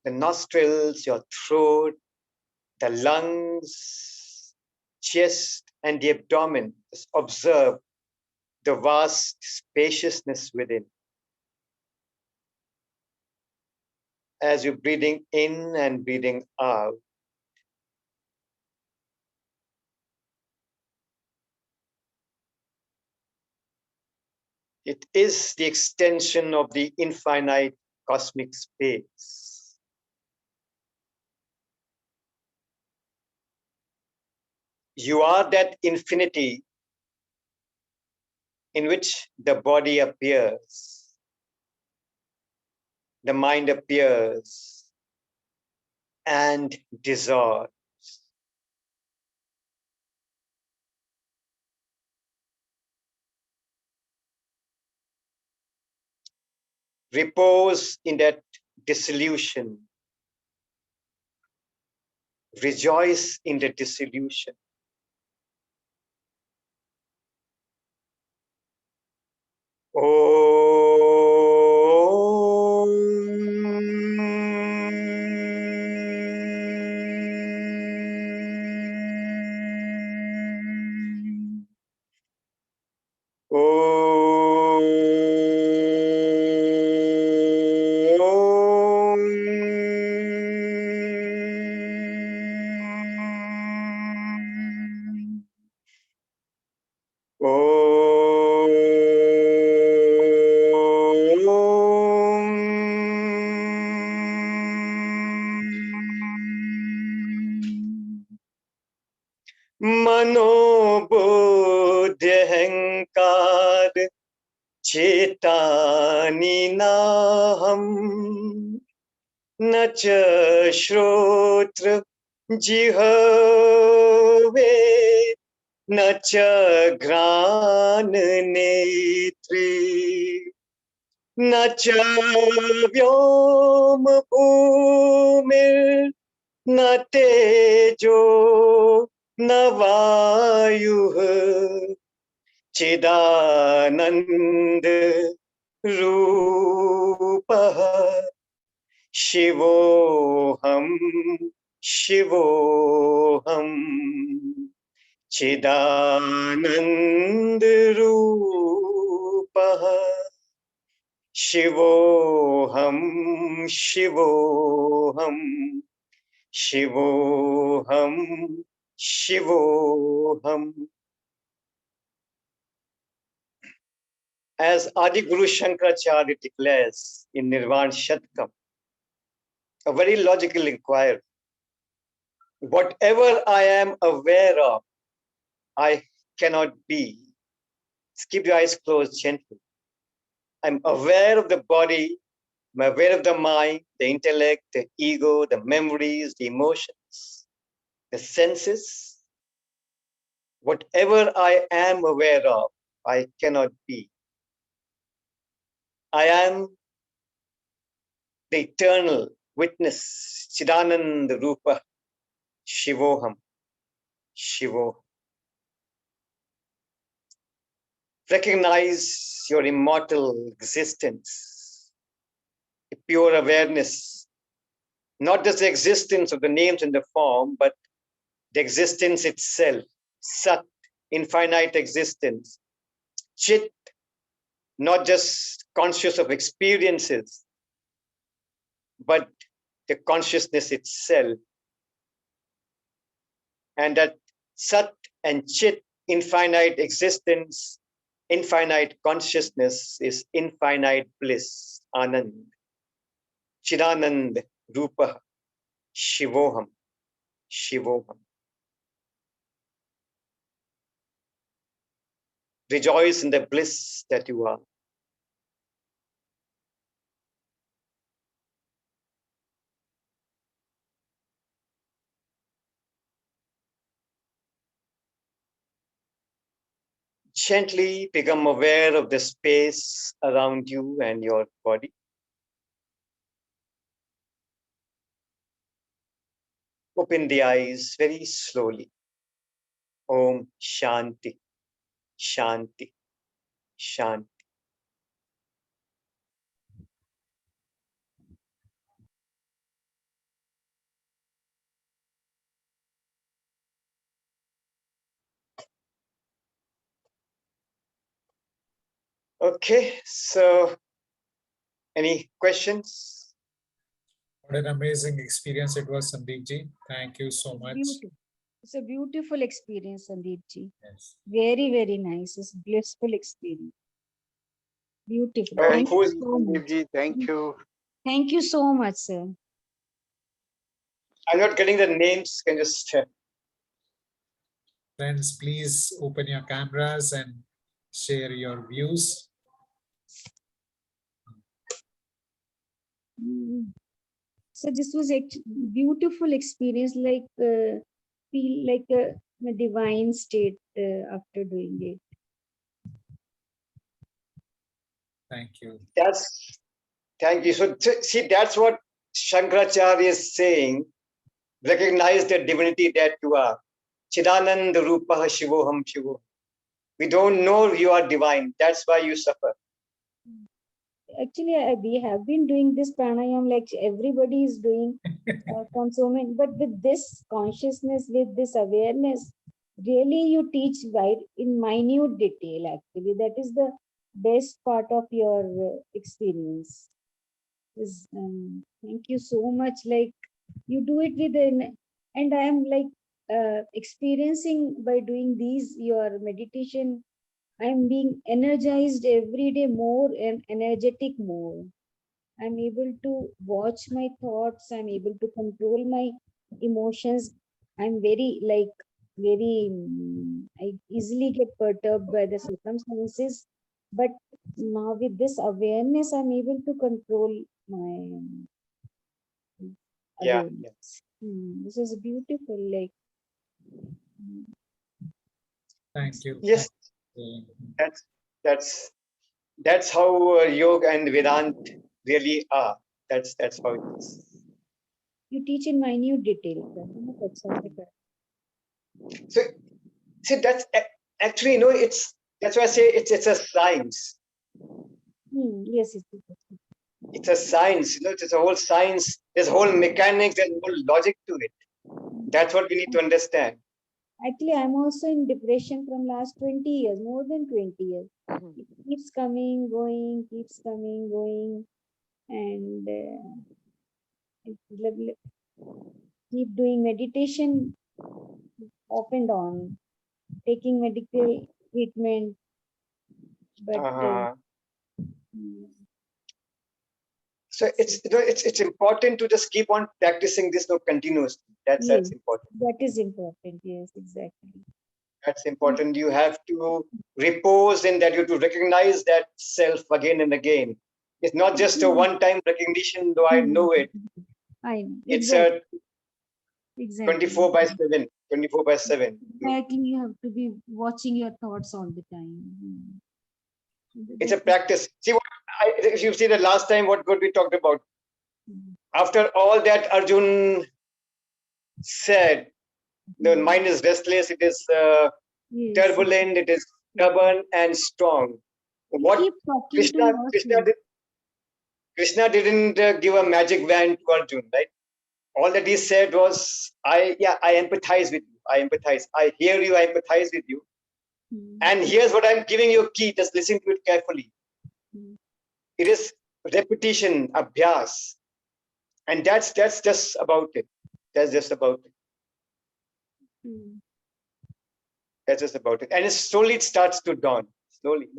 the nostrils, your throat, the lungs, chest, and the abdomen. Just observe the vast spaciousness within. As you're breathing in and breathing out, it is the extension of the infinite cosmic space. You are that infinity in which the body appears, the mind appears and dissolves. Repose in that dissolution. Rejoice in the dissolution. मनोबुद्ध्यहंकार चेतानि नाहं न च श्रोत्र जिह्वे न च घ्राण नेत्रे न च व्योम भूमिर् न तेजो न वायुः चिदानंद रूपः शिवोऽहं शिवोऽहं चिदानंद रूपः शिवोऽहं शिवोऽहं शिवोऽहं शिवोऽहम्. As Adi Guru Shankaracharya declares in Nirvana Shatkam, a very logical inquiry. Whatever I am aware of, I cannot be. Just keep your eyes closed gently. I'm aware of the body, I'm aware of the mind, the intellect, the ego, the memories, the emotions, the senses. Whatever I am aware of, I cannot be. I am the eternal witness, Chidananda Rupa, Shivoham, Shivo. Recognize your immortal existence, a pure awareness, not just the existence of the names and the form, but the existence itself, Sat, infinite existence, Chit, not just conscious of experiences, but the consciousness itself. And that Sat and Chit, infinite existence, infinite consciousness is infinite bliss, Anand. Chidanand Rupa, Shivoham, Shivoham. Rejoice in the bliss that you are. Gently become aware of the space around you and your body. Open the eyes very slowly. Om Shanti, Shanti, Shanti. Okay, so any questions? What an amazing experience it was, Sandeep ji. Thank you so much. Beautiful. It's a beautiful experience, Sandeep ji. Yes. Very, very nice. It's a blissful experience. Beautiful. Oh, Thank who's- you so much. Sandeep ji, thank you. Thank you so much, sir. I'm not getting the names. Can you just Friends, please open your cameras and share your views. So this was a beautiful experience, like feel like a divine state after doing it. Thank you. Thank you. So see, that's what Shankaracharya is saying. Recognize the divinity that you are. Chidananda Rupaha Shivoham Shivo. We don't know you are divine. That's why you suffer. Actually, we have been doing this pranayam like everybody is doing from so many, but with this consciousness, with this awareness, really you teach right in minute detail. Actually, that is the best part of your experience. Thank you so much. Like you do it with and I am like experiencing by doing these your meditation. I am being energized every day more and energetic more. I'm able to watch my thoughts. I'm able to control my emotions. I'm very I easily get perturbed by the circumstances. But now with this awareness, I'm able to control my Yeah. awareness. This is beautiful. Like, Thank you. Yes. Thank you. That's how yoga and Vedant really are. That's how it is. you teach in minute detail. So see, that's actually that's why I say it's a science. Yes, It's a science. It's a whole science. There's a whole mechanics. There's a whole logic to it. That's what we need to understand. Actually, I'm also in depression from last 20 years, more than 20 years. It keeps coming, going, keeps coming, going, and keep doing meditation off and on, taking medical treatment, but So it's important to just keep on practicing this continuously. That's yes, important. that is important. Yes, exactly. That's important. You have to repose in that. You have to recognize that self again and again. It's not just a one-time recognition, though I know it. I know. It's Exactly. a Exactly. 24/7. 24/7. Exactly. You have to be watching your thoughts all the time. It's a practice. See, if you see the last time, what we talked about. After all that Arjun said, the mind is restless, it is turbulent, it is stubborn and strong. What Krishna didn't give a magic wand to Arjun, right? All that he said was, I empathize with you. I empathize. I hear you. I empathize with you. And here's what I'm giving you a key. Just listen to it carefully. It is repetition, abhyas, and that's just about it. That's just about it. That's just about it. And it starts to dawn. Slowly.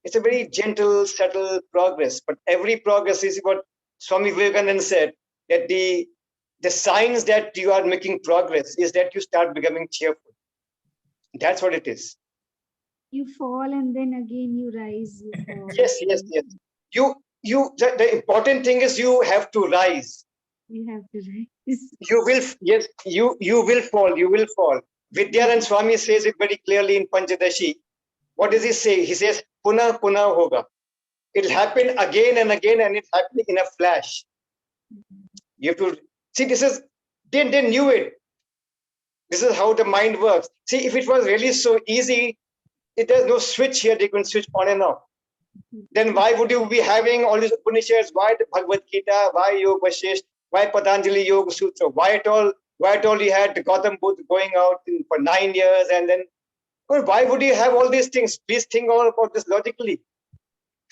It's a very gentle, subtle progress. But every progress is what Swami Vivekanand said, that the signs that you are making progress is that you start becoming cheerful. That's what it is. You fall and then again you rise. You fall. Yes. The important thing is you have to rise. You have to rise. You will, yes, you will fall. You will fall. Vidyanand Swami says it very clearly in Panchadashi. What does he say? He says, Puna Puna Hoga. It'll happen again and again, and it's happening in a flash. You have to see, they knew it. This is how the mind works. See, if it was really so easy, there's no switch here, they can switch on and off. Then why would you be having all these Upanishads? Why the Bhagavad Gita? Why Yoga Vasishtha? Why Patanjali Yoga Sutra? Why at all you had Gautam Buddha going out for 9 years and then, well, why would you have all these things? Please think all about this logically.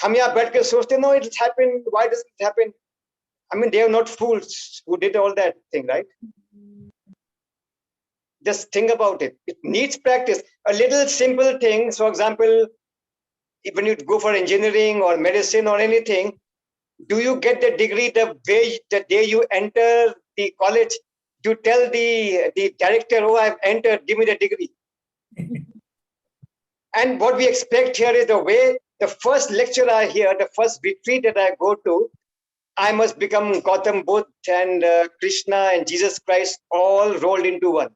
हम यहाँ बैठ के सोचते, no, it happened. Why does it happen? I mean, they are not fools who did all that thing, right? Just think about it. It needs practice. A little simple thing. For example, when you go for engineering or medicine or anything, do you get the degree the day you enter the college? You tell the director, oh, I've entered, give me the degree. And what we expect here is the way the first lecture I hear, the first retreat that I go to, I must become Gautam Buddha and Krishna and Jesus Christ all rolled into one.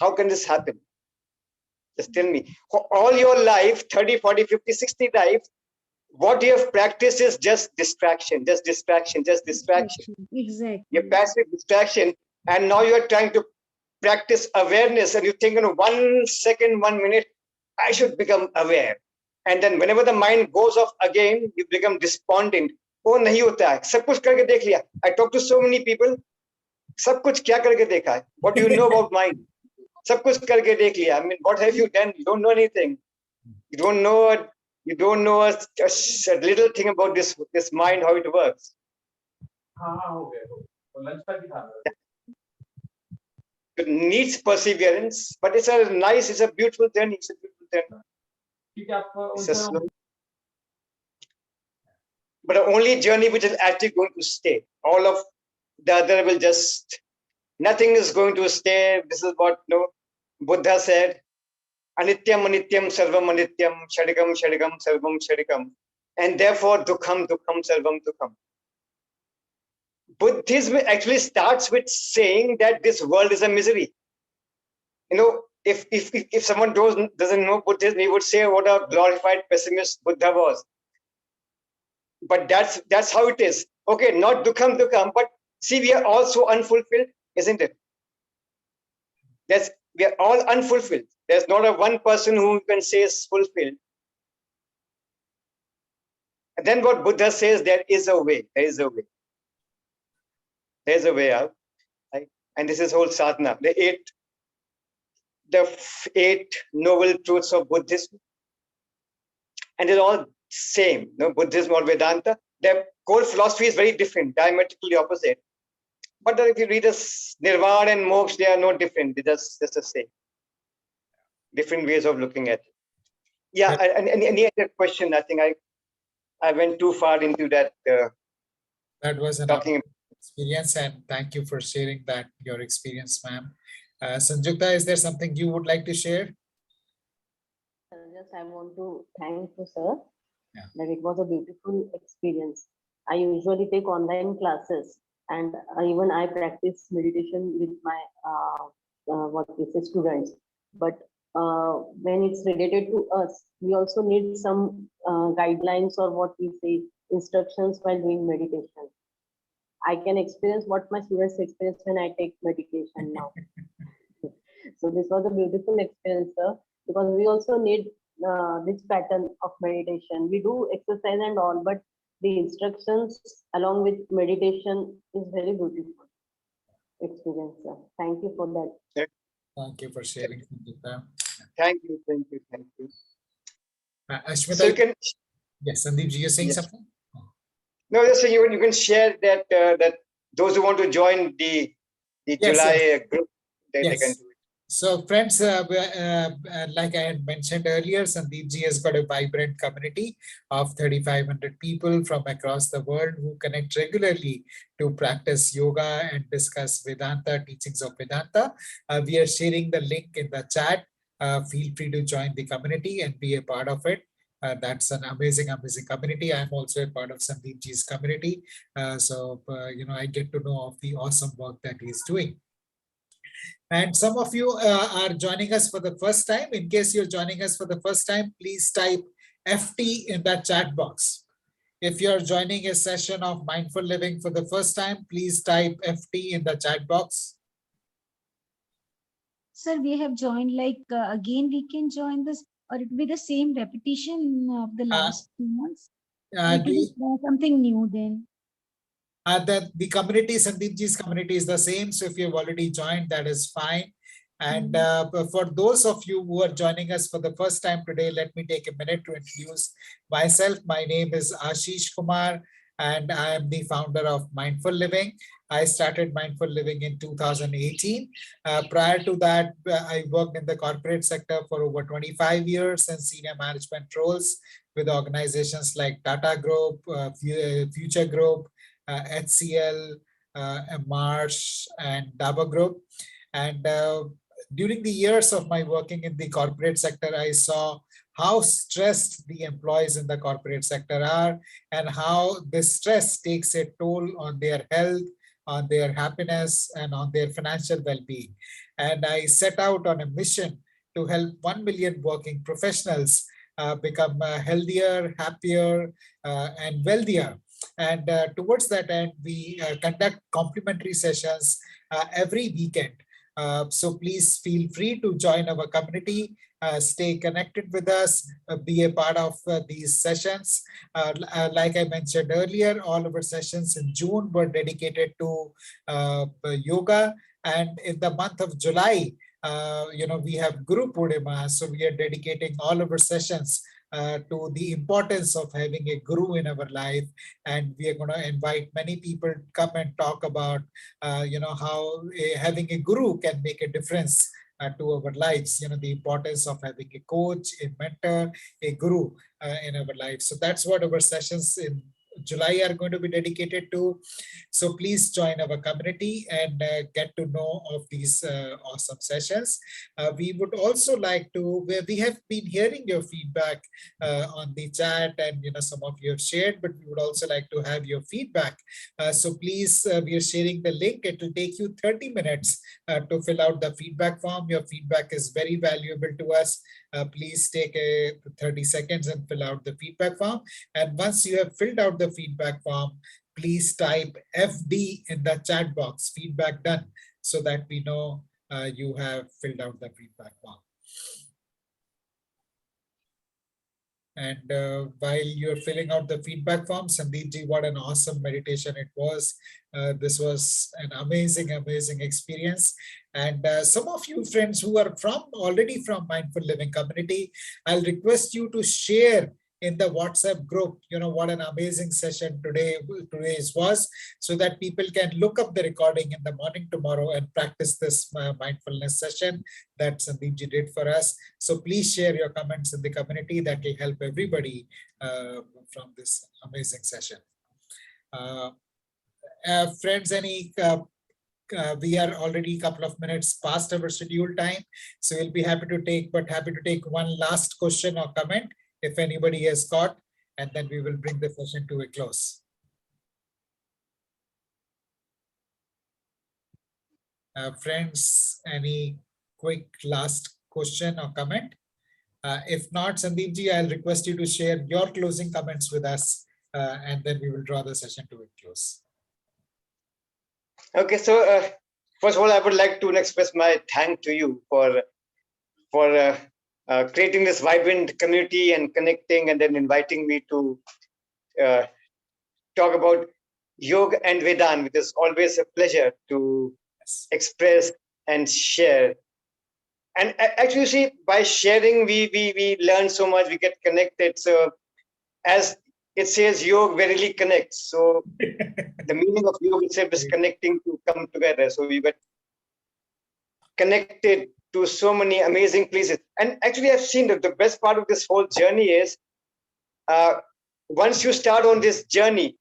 How can this happen? Just tell me. For all your life, 30, 40, 50, 60 lives, what you have practiced is just distraction, just distraction, just distraction. Exactly. Your passive distraction. And now you are trying to practice awareness and you think, 1 second, 1 minute, I should become aware. And then whenever the mind goes off again, you become despondent. Oh, nahi hota hai. Sab kuch karke dekh liya. I talk to so many people. Sab kuch kya karke dekha hai? What do you know about mind? Sab kuch karke dekh liya. I mean, what have you done? You don't know anything. You don't know a little thing about this mind, how it works. It needs perseverance, but it's a beautiful journey. It's a beautiful journey. It's a slow, but the only journey which is actually going to stay. All of the other will just, nothing is going to stay. This is what Buddha said. Anityam, anityam, sarvam anityam, shadikam, shadikam, sarvam shadikam. And therefore, dukham, dukham, sarvam dukham. Buddhism actually starts with saying that this world is a misery. If someone doesn't know Buddhism, he would say what a glorified pessimist Buddha was. But that's how it is. Okay, not dukham, dukham, but see, we are all so unfulfilled, isn't it? We are all unfulfilled. There's not a one person who can say is fulfilled. And then what Buddha says, there is a way. There is a way. There's a way out. Right? And this is whole sadhana. The eight noble truths of Buddhism. And they're all same. Buddhism or Vedanta. Their core philosophy is very different, diametrically opposite. But if you read this Nirvana and Moksha, they are no different. They're just the same. Different ways of looking at it. Yeah, and any other question? I think I went too far into that. That was an talking experience, and thank you for sharing that, your experience, ma'am. Sanjukta, is there something you would like to share? Just I want to thank you, sir. Yeah. That it was a beautiful experience. I usually take online classes, and even I practice meditation with my students. But when it's related to us, we also need some guidelines, or what we say, instructions while doing meditation. I can experience what my students experience when I take meditation now. So this was a beautiful experience, sir, because we also need this pattern of meditation. We do exercise and all, but the instructions along with meditation is very beautiful experience, sir. Thank you for that. Thank you for sharing, Sanjukta. Thank you. Ashmita, So you can, yes, Sandeep ji, you're saying yes. something? No, just so you can share that that those who want to join the Yes, July group, they can Yes. do it. So friends, like I had mentioned earlier, Sandeep ji has got a vibrant community of 3,500 people from across the world who connect regularly to practice yoga and discuss Vedanta, teachings of Vedanta. We are sharing the link in the chat. Feel free to join the community and be a part of it. That's an amazing community. I'm also a part of Sandeep ji's community. I get to know of the awesome work that he's doing. And some of you are joining us for the first time. In case you're joining us for the first time, please type FT in that chat box. If you're joining a session of mindful living for the first time, please type FT in the chat box. Sir, we have joined, again we can join this, or it will be the same repetition of the last 2 months? It will be something new then. The community, Sandeep ji's community is the same. So if you've already joined, that is fine. And for those of you who are joining us for the first time today, let me take a minute to introduce myself. My name is Ashish Kumar, and I am the founder of Mindful Living. I started Mindful Living in 2018. Prior to that, I worked in the corporate sector for over 25 years in senior management roles with organizations like Tata Group, Future Group, HCL, Marsh, and Dabur Group. And during the years of my working in the corporate sector, I saw how stressed the employees in the corporate sector are and how this stress takes a toll on their health, on their happiness, and on their financial well-being. And I set out on a mission to help 1 million working professionals become healthier, happier, and wealthier. And towards that end, we conduct complimentary sessions every weekend. So please feel free to join our community, stay connected with us, be a part of these sessions. Like I mentioned earlier, all of our sessions in June were dedicated to yoga. And in the month of July, we have Guru Purnima. So we are dedicating all of our sessions to the importance of having a guru in our life, and we are going to invite many people to come and talk about how having a guru can make a difference to our lives, the importance of having a coach, a mentor, a guru in our lives. So that's what our sessions in July are going to be dedicated to. So please join our community and get to know of these awesome sessions. We would also like to, we have been hearing your feedback on the chat, and some of you have shared, but we would also like to have your feedback. So please, we are sharing the link. It will take you 30 minutes to fill out the feedback form. Your feedback is very valuable to us. Please take 30 seconds and fill out the feedback form. And once you have filled out the feedback form, please type FD in the chat box, feedback done, so that we know you have filled out the feedback form. And while you're filling out the feedback form, Sandeep ji, what an awesome meditation it was. This was an amazing, amazing experience. And some of you friends who are already from Mindful Living community, I'll request you to share in the WhatsApp group, what an amazing session today's was, so that people can look up the recording in the morning tomorrow and practice this mindfulness session that Sandeep ji did for us. So please share your comments in the community. That will help everybody from this amazing session. Friends, we are already a couple of minutes past our scheduled time, so we'll be happy to take one last question or comment if anybody has got, and then we will bring the session to a close. Friends, any quick last question or comment? If not, Sandeep ji, I'll request you to share your closing comments with us, and then we will draw the session to a close. Okay, so first of all, I would like to express my thanks to you for creating this vibrant community and connecting, and then inviting me to talk about yoga and Vedanta. It is always a pleasure to express and share. And actually, see, by sharing, we learn so much, we get connected. So as it says, yoga verily connects. So the meaning of yoga itself is connecting, to come together. So you get connected to so many amazing places. And actually, I've seen that the best part of this whole journey is once you start on this journey,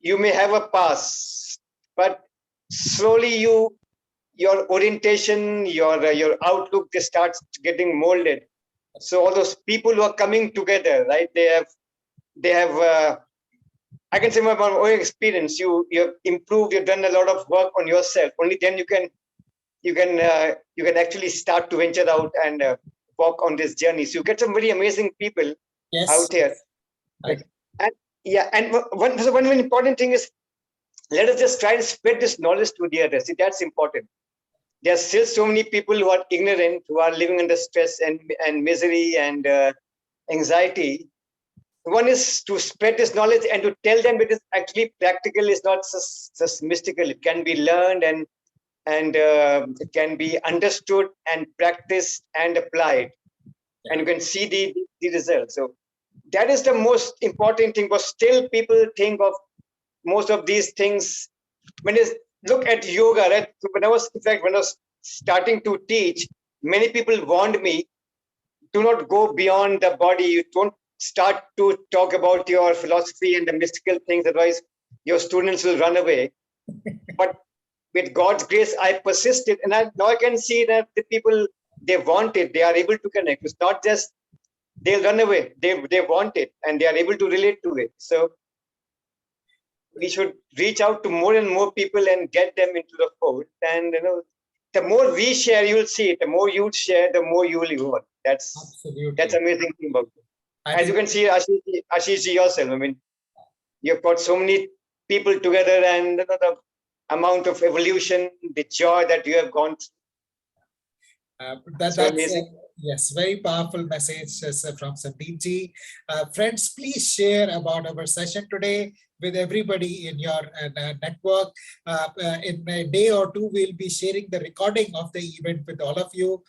you may have a past, but slowly your orientation, your outlook, they starts getting molded. So all those people who are coming together, right? They have I can say about my own experience. You have improved. You've done a lot of work on yourself. Only then you can actually start to venture out and walk on this journey. So you get some very amazing people out here. Right. And one important thing is, let us just try and spread this knowledge to the others. See, that's important. There are still so many people who are ignorant, who are living under stress and misery and anxiety. One is to spread this knowledge and to tell them it is actually practical. It's not just mystical. It can be learned, and and it can be understood and practiced and applied, and you can see the results. So that is the most important thing. But still, people think of most of these things when you look at yoga. Right? So when I was starting to teach, many people warned me, do not go beyond the body. You don't start to talk about your philosophy and the mystical things, otherwise your students will run away. But with God's grace, I persisted, and now I can see that the people, they want it, they are able to connect. It's not just they'll run away, they want it, and they are able to relate to it. So we should reach out to more and more people and get them into the fold. And the more we share, you'll see it. The more you share, the more you will evolve. That's amazing thing about it. As you can see, Ashish yourself, I mean, you've got so many people together, and the amount of evolution, the joy that you have gone through. That's amazing. Yes, very powerful message from Sandeep ji. Friends, please share about our session today with everybody in your network. In a day or two, we'll be sharing the recording of the event with all of you.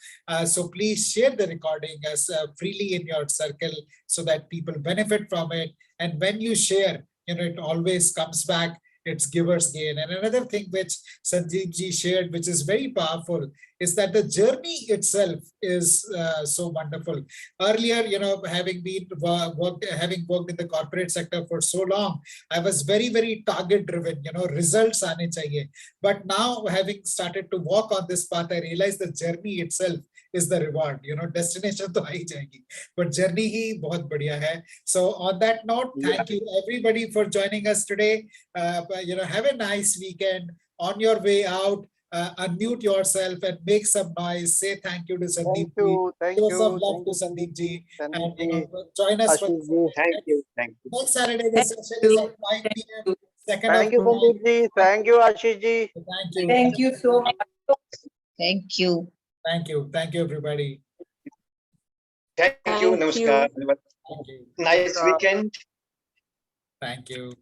So please share the recording as freely in your circle so that people benefit from it. And when you share, it always comes back. It's giver's gain. And another thing which Sandeep ji shared, which is very powerful, is that the journey itself is so wonderful. Earlier, having worked in the corporate sector for so long, I was very, very target driven, results aane chahiye. But now, having started to walk on this path, I realized the journey itself is the reward. Destination to aa hi jayegi, but journey hi bahut badhiya hai. So on that note, thank you everybody for joining us today. Have a nice weekend. On your way out, unmute yourself and make some noise. Say thank you to Sandeep ji. Show some love to Sandeep ji. And join us for thank you. Next Saturday. The session is at 5 p.m. Thank you, Sandeep ji. Thank you, Ashish ji. Thank you so much. Thank you. Thank you. Thank you, everybody. Thank you. Namaskar. Thank you. Nice weekend. Thank you.